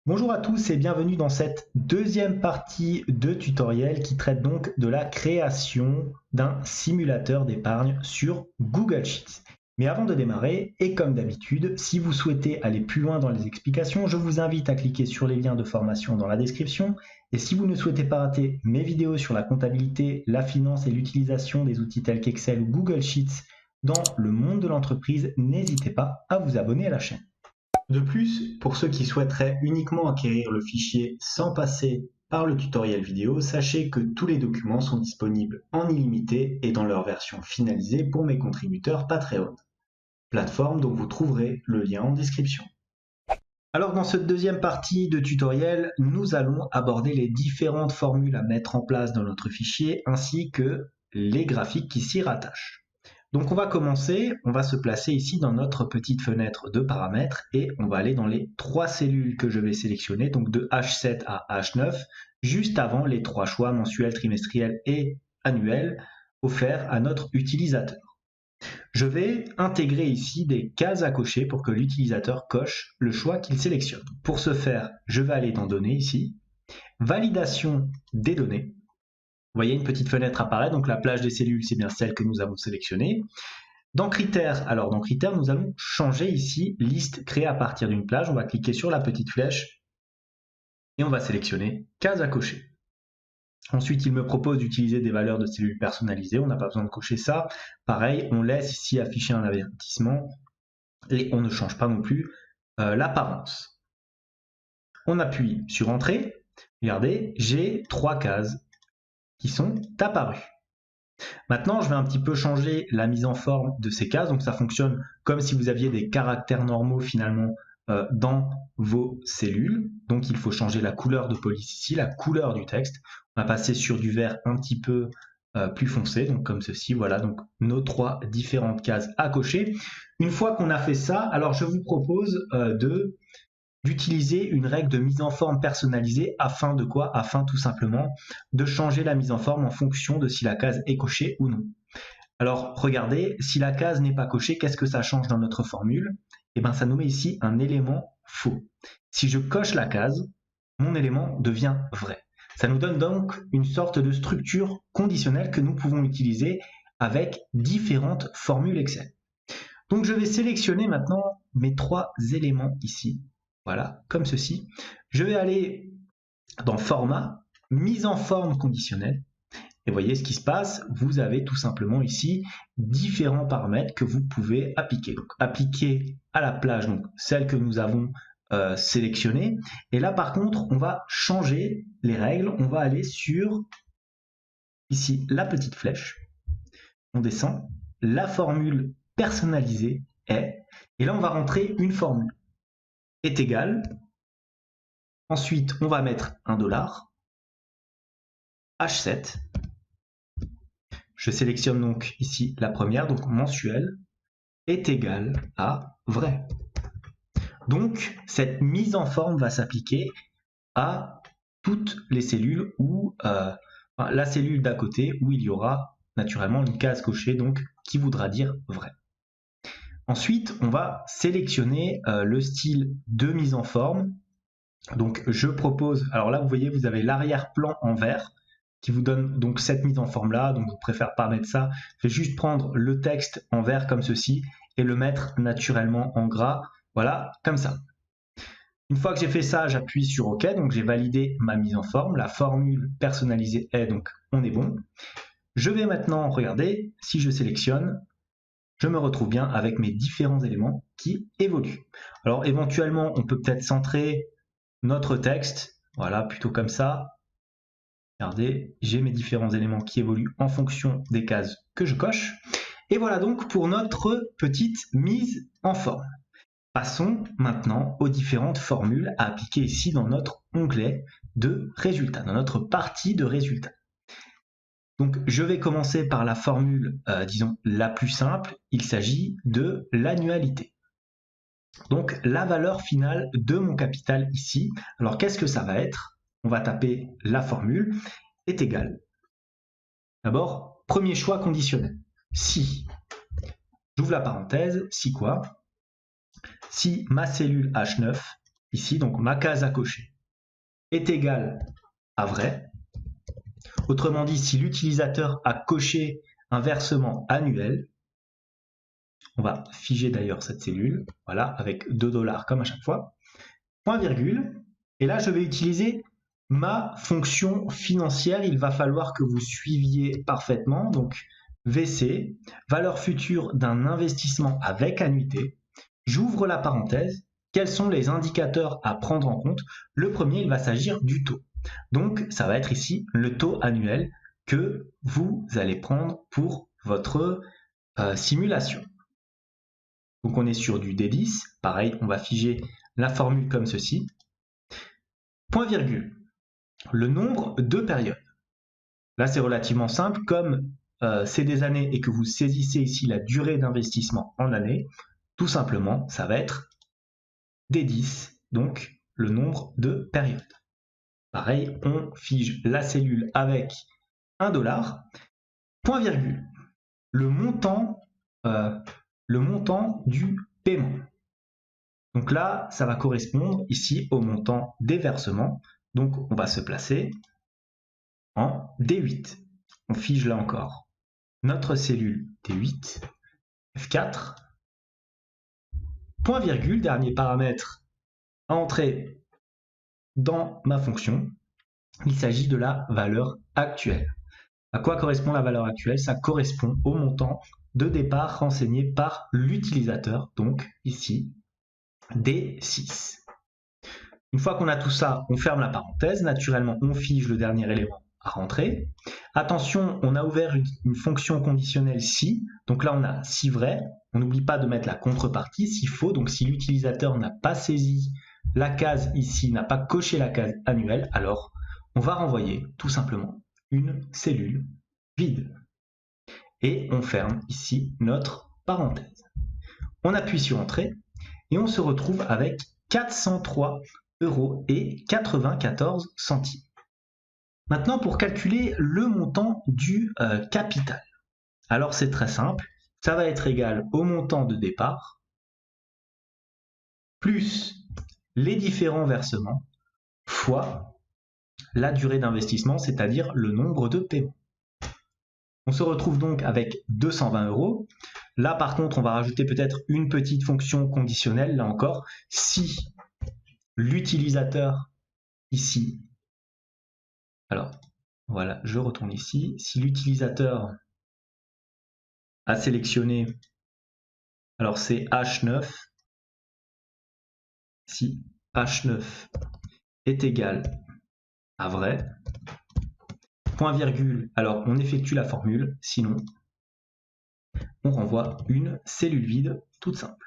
Bonjour à tous et bienvenue dans cette deuxième partie de tutoriel qui traite donc de la création d'un simulateur d'épargne sur Google Sheets. Mais avant de démarrer, et comme d'habitude, si vous souhaitez aller plus loin dans les explications, je vous invite à cliquer sur les liens de formation dans la description. Et si vous ne souhaitez pas rater mes vidéos sur la comptabilité, la finance et l'utilisation des outils tels qu'Excel ou Google Sheets dans le monde de l'entreprise, n'hésitez pas à vous abonner à la chaîne. De plus, pour ceux qui souhaiteraient uniquement acquérir le fichier sans passer par le tutoriel vidéo, sachez que tous les documents sont disponibles en illimité et dans leur version finalisée pour mes contributeurs Patreon, plateforme dont vous trouverez le lien en description. Alors dans cette deuxième partie de tutoriel, nous allons aborder les différentes formules à mettre en place dans notre fichier ainsi que les graphiques qui s'y rattachent. Donc on va commencer, on va se placer ici dans notre petite fenêtre de paramètres et on va aller dans les trois cellules que je vais sélectionner, donc de H7 à H9, juste avant les trois choix mensuels, trimestriels et annuels offerts à notre utilisateur. Je vais intégrer ici des cases à cocher pour que l'utilisateur coche le choix qu'il sélectionne. Pour ce faire, je vais aller dans Données ici, Validation des données. Vous voyez une petite fenêtre apparaître, donc la plage des cellules, c'est bien celle que nous avons sélectionnée. Dans Critères, alors dans Critères, nous allons changer ici Liste créée à partir d'une plage. On va cliquer sur la petite flèche et on va sélectionner Case à cocher. Ensuite, il me propose d'utiliser des valeurs de cellules personnalisées. On n'a pas besoin de cocher ça. Pareil, on laisse ici afficher un avertissement et on ne change pas non plus l'apparence. On appuie sur Entrée. Regardez, j'ai trois cases qui sont apparues. Maintenant, je vais un petit peu changer la mise en forme de ces cases. Donc, ça fonctionne comme si vous aviez des caractères normaux finalement dans vos cellules. Donc, il faut changer la couleur de police ici, la couleur du texte. On va passer sur du vert un petit peu plus foncé, donc comme ceci. Voilà, donc nos trois différentes cases à cocher. Une fois qu'on a fait ça, alors je vous propose d'utiliser une règle de mise en forme personnalisée afin de quoi? Afin tout simplement de changer la mise en forme en fonction de si la case est cochée ou non. Alors regardez, si la case n'est pas cochée, qu'est-ce que ça change dans notre formule? Eh bien ça nous met ici un élément faux. Si je coche la case, mon élément devient vrai. Ça nous donne donc une sorte de structure conditionnelle que nous pouvons utiliser avec différentes formules Excel. Donc je vais sélectionner maintenant mes trois éléments ici. Voilà, comme ceci. Je vais aller dans Format, Mise en forme conditionnelle. Et voyez ce qui se passe, vous avez tout simplement ici différents paramètres que vous pouvez appliquer. Donc appliquer à la plage, donc celle que nous avons sélectionnée. Et là par contre, on va changer les règles. On va aller sur ici la petite flèche. On descend. La formule personnalisée est. Et là on va rentrer une formule. Est égal. Ensuite, on va mettre $, H7. Je sélectionne donc ici la première, donc mensuel, est égal à vrai. Donc, cette mise en forme va s'appliquer à toutes les cellules ou la cellule d'à côté où il y aura naturellement une case cochée, donc qui voudra dire vrai. Ensuite, on va sélectionner le style de mise en forme. Donc, je propose, alors là, vous voyez, vous avez l'arrière-plan en vert qui vous donne donc cette mise en forme là, donc je préfère pas mettre ça, je vais juste prendre le texte en vert comme ceci et le mettre naturellement en gras, voilà, comme ça. Une fois que j'ai fait ça, j'appuie sur OK, donc j'ai validé ma mise en forme, la formule personnalisée est, donc on est bon. Je vais maintenant regarder, si je sélectionne, je me retrouve bien avec mes différents éléments qui évoluent. Alors éventuellement, on peut peut-être centrer notre texte, voilà, plutôt comme ça. Regardez, j'ai mes différents éléments qui évoluent en fonction des cases que je coche. Et voilà donc pour notre petite mise en forme. Passons maintenant aux différentes formules à appliquer ici dans notre onglet de résultats, dans notre partie de résultats. Donc je vais commencer par la formule, disons, la plus simple. Il s'agit de l'annualité. Donc la valeur finale de mon capital ici. Alors qu'est-ce que ça va être? On va taper la formule. Est égal. D'abord, premier choix conditionnel. Si, j'ouvre la parenthèse, si quoi? Si ma cellule H9 ici, donc ma case à cocher, est égale à vrai. Autrement dit, si l'utilisateur a coché un versement annuel, on va figer d'ailleurs cette cellule, voilà, avec 2 $ comme à chaque fois, point virgule, et là je vais utiliser ma fonction financière, il va falloir que vous suiviez parfaitement, donc VC, valeur future d'un investissement avec annuité, j'ouvre la parenthèse, quels sont les indicateurs à prendre en compte? Le premier, il va s'agir du taux. Donc ça va être ici le taux annuel que vous allez prendre pour votre simulation. Donc on est sur du D10, pareil, on va figer la formule comme ceci. Point virgule, le nombre de périodes. Là c'est relativement simple, comme c'est des années et que vous saisissez ici la durée d'investissement en années, tout simplement ça va être D10, donc le nombre de périodes. Pareil, on fige la cellule avec 1 $, point virgule, le montant du paiement. Donc là, ça va correspondre ici au montant des versements. Donc on va se placer en D8. On fige là encore notre cellule D8, F4, point virgule, dernier paramètre à entrer dans ma fonction. Il s'agit de la valeur actuelle. À quoi correspond la valeur actuelle? Ça correspond au montant de départ renseigné par l'utilisateur, donc ici D6. Une fois qu'on a tout ça, on ferme la parenthèse. Naturellement, on fige le dernier élément à rentrer. Attention, on a ouvert une fonction conditionnelle si. Donc là, on a si vrai. On n'oublie pas de mettre la contrepartie, si faux. Donc si l'utilisateur n'a pas saisi la case ici, n'a pas coché la case annuelle, alors on va renvoyer tout simplement une cellule vide. Et on ferme ici notre parenthèse. On appuie sur Entrée et on se retrouve avec 403,94 €. Maintenant, pour calculer le montant du capital. Alors c'est très simple, ça va être égal au montant de départ plus les différents versements fois la durée d'investissement, c'est-à-dire le nombre de paiements. On se retrouve donc avec 220 €. Là, par contre, on va rajouter peut-être une petite fonction conditionnelle, là encore, si l'utilisateur ici, alors voilà, je retourne ici, si l'utilisateur a sélectionné, alors c'est H9, si H9 est égal à vrai, point virgule, alors on effectue la formule, sinon on renvoie une cellule vide toute simple.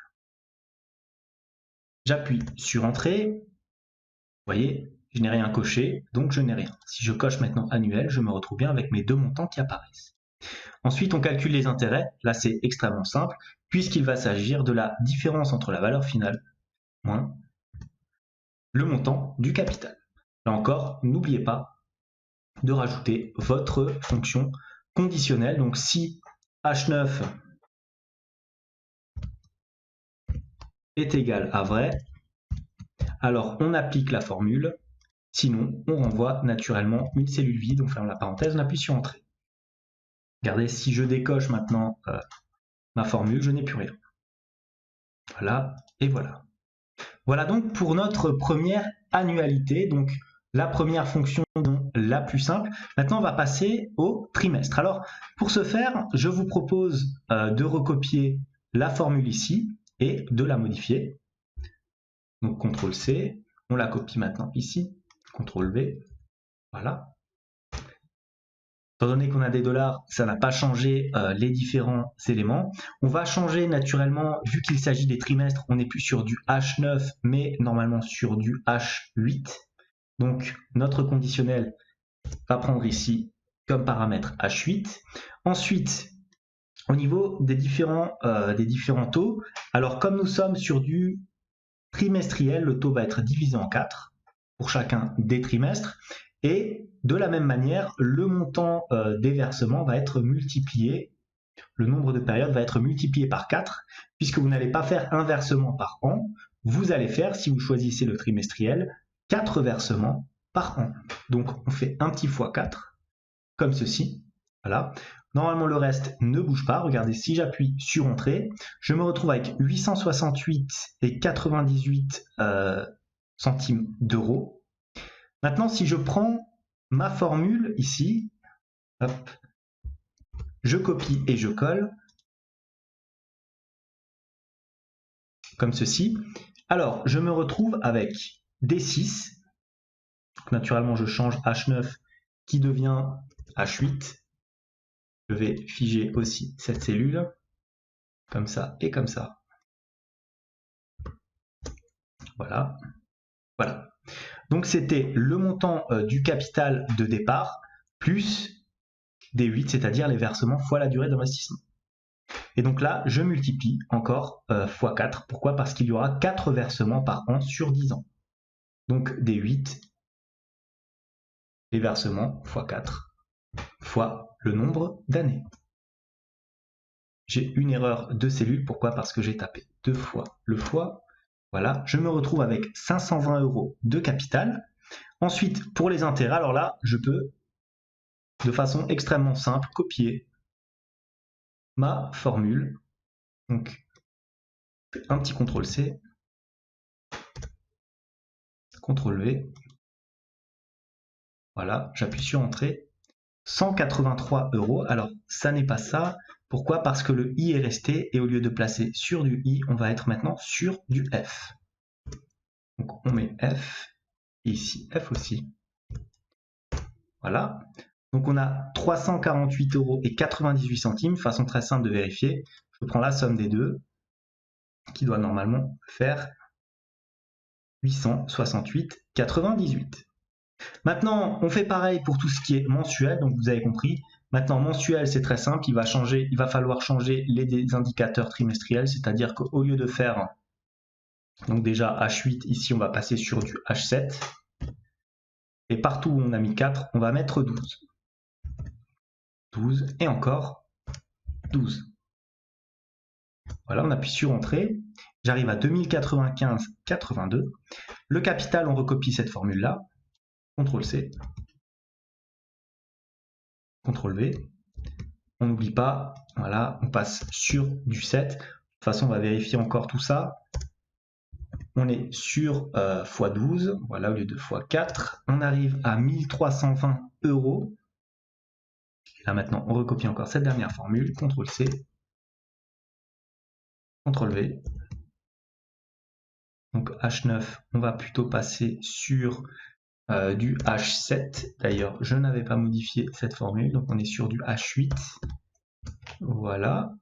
J'appuie sur Entrée, vous voyez, je n'ai rien coché, donc je n'ai rien. Si je coche maintenant annuel, je me retrouve bien avec mes deux montants qui apparaissent. Ensuite, on calcule les intérêts. Là, c'est extrêmement simple, puisqu'il va s'agir de la différence entre la valeur finale moins le montant du capital. Là encore, n'oubliez pas de rajouter votre fonction conditionnelle. Donc, si H9 est égal à vrai, alors on applique la formule. Sinon, on renvoie naturellement une cellule vide. On ferme la parenthèse, on appuie sur Entrée. Regardez, si je décoche maintenant ma formule, je n'ai plus rien. Voilà, et voilà. Voilà donc pour notre première annualité, donc la première fonction la plus simple. Maintenant, on va passer au trimestre. Alors, pour ce faire, je vous propose de recopier la formule ici et de la modifier. Donc, CTRL-C, on la copie maintenant ici, CTRL-V, voilà. Étant donné qu'on a des dollars, ça n'a pas changé les différents éléments. On va changer naturellement, vu qu'il s'agit des trimestres, on n'est plus sur du H9, mais normalement sur du H8. Donc notre conditionnel va prendre ici comme paramètre H8. Ensuite, au niveau des différents taux, alors comme nous sommes sur du trimestriel, le taux va être divisé en 4 pour chacun des trimestres. Et de la même manière, le montant des versements va être multiplié, le nombre de périodes va être multiplié par 4, puisque vous n'allez pas faire un versement par an, vous allez faire, si vous choisissez le trimestriel, 4 versements par an. Donc on fait un petit x4, comme ceci. Voilà. Normalement, le reste ne bouge pas. Regardez, si j'appuie sur Entrée, je me retrouve avec 868,98 centimes d'euros. Maintenant, si je prends ma formule ici, hop, je copie et je colle, comme ceci. Alors, je me retrouve avec D6. Donc, naturellement, je change H9 qui devient H8. Je vais figer aussi cette cellule, comme ça et comme ça. Voilà. Voilà. Donc, c'était le montant du capital de départ plus D8, c'est-à-dire les versements fois la durée d'investissement. Et donc là, je multiplie encore x4. Pourquoi? Parce qu'il y aura 4 versements par an sur 10 ans. Donc D8, les versements x4, fois le nombre d'années. J'ai une erreur de cellule. Pourquoi? Parce que j'ai tapé 2 fois le fois. Voilà, je me retrouve avec 520 € de capital. Ensuite, pour les intérêts, alors là, je peux, de façon extrêmement simple, copier ma formule. Donc, un petit CTRL-C, CTRL-V. Voilà, j'appuie sur Entrée. 183 €. Alors, ça n'est pas ça. Pourquoi? Parce que le I est resté et au lieu de placer sur du I, on va être maintenant sur du F. Donc, on met F, ici F aussi. Voilà. Donc, on a 348,98 €. Façon très simple de vérifier. Je prends la somme des deux, qui doit normalement faire 868,98. Maintenant, on fait pareil pour tout ce qui est mensuel, donc vous avez compris. Maintenant, mensuel, c'est très simple, il va falloir changer les indicateurs trimestriels, c'est-à-dire qu'au lieu de faire, donc déjà H8, ici on va passer sur du H7, et partout où on a mis 4, on va mettre 12. 12, et encore 12. Voilà, on appuie sur Entrée, j'arrive à 2095,82. Le capital, on recopie cette formule-là, CTRL-C, CTRL-V. On n'oublie pas, voilà, on passe sur du 7. De toute façon, on va vérifier encore tout ça. On est sur x12, voilà, au lieu de x4. On arrive à 1320 €. Là maintenant, on recopie encore cette dernière formule, CTRL-C, CTRL-V. Donc H9, on va plutôt passer sur du H7. D'ailleurs, je n'avais pas modifié cette formule, donc on est sur du H8. Voilà.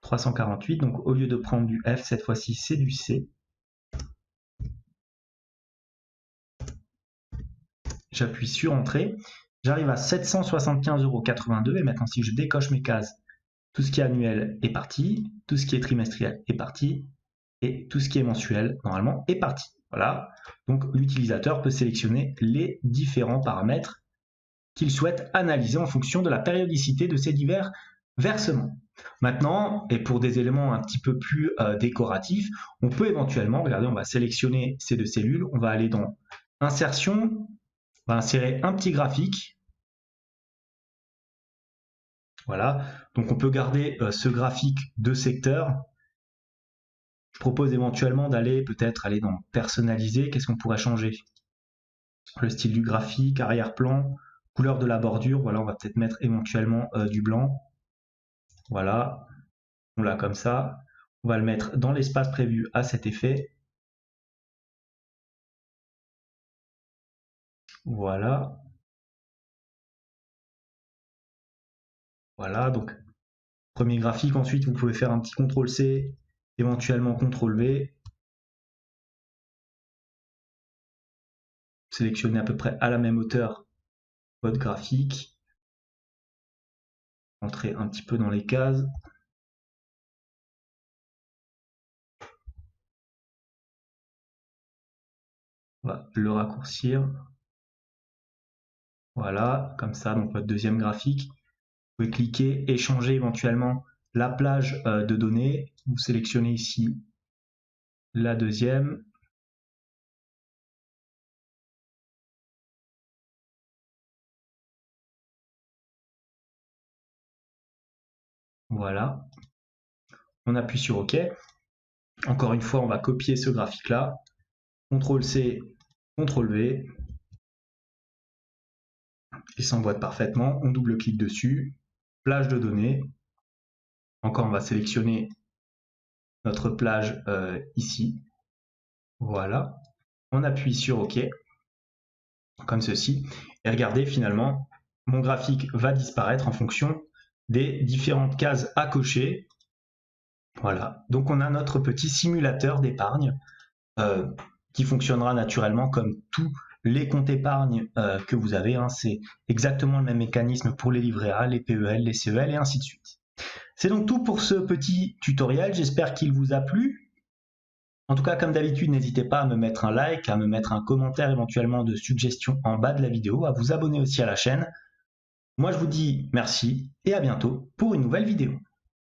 348, donc au lieu de prendre du F, cette fois-ci c'est du C. J'appuie sur Entrée, j'arrive à 775,82 € et maintenant si je décoche mes cases, tout ce qui est annuel est parti, tout ce qui est trimestriel est parti, et tout ce qui est mensuel, normalement, est parti. Voilà, donc l'utilisateur peut sélectionner les différents paramètres qu'il souhaite analyser en fonction de la périodicité de ces divers versements. Maintenant, et pour des éléments un petit peu plus décoratifs, on peut éventuellement, regardez, on va sélectionner ces deux cellules, on va aller dans Insertion, on va insérer un petit graphique. Voilà, donc on peut garder ce graphique de secteur. Je propose éventuellement d'aller peut-être aller dans Personnaliser, qu'est-ce qu'on pourrait changer? Le style du graphique, arrière-plan, couleur de la bordure, voilà, on va peut-être mettre éventuellement du blanc. Voilà, on l'a comme ça. On va le mettre dans l'espace prévu à cet effet. Voilà. Voilà, donc premier graphique. Ensuite, vous pouvez faire un petit CTRL-C, éventuellement CTRL-V. Sélectionnez à peu près à la même hauteur votre graphique. Entrez un petit peu dans les cases. On va le raccourcir. Voilà, comme ça, donc votre deuxième graphique. Vous pouvez cliquer et changer éventuellement la plage de données. Vous sélectionnez ici la deuxième. Voilà. On appuie sur OK. Encore une fois, on va copier ce graphique-là. CTRL-C, CTRL-V. Il s'emboîte parfaitement. On double-clique dessus. Plage de données. Encore, on va sélectionner notre plage ici. Voilà. On appuie sur OK, comme ceci. Et regardez, finalement, mon graphique va disparaître en fonction des différentes cases à cocher. Voilà. Donc, on a notre petit simulateur d'épargne qui fonctionnera naturellement comme tous les comptes épargne que vous avez. Hein. C'est exactement le même mécanisme pour les livrets A, les PEL, les CEL et ainsi de suite. C'est donc tout pour ce petit tutoriel. J'espère qu'il vous a plu. En tout cas, comme d'habitude, n'hésitez pas à me mettre un like, à me mettre un commentaire éventuellement de suggestions en bas de la vidéo, à vous abonner aussi à la chaîne. Moi, je vous dis merci et à bientôt pour une nouvelle vidéo.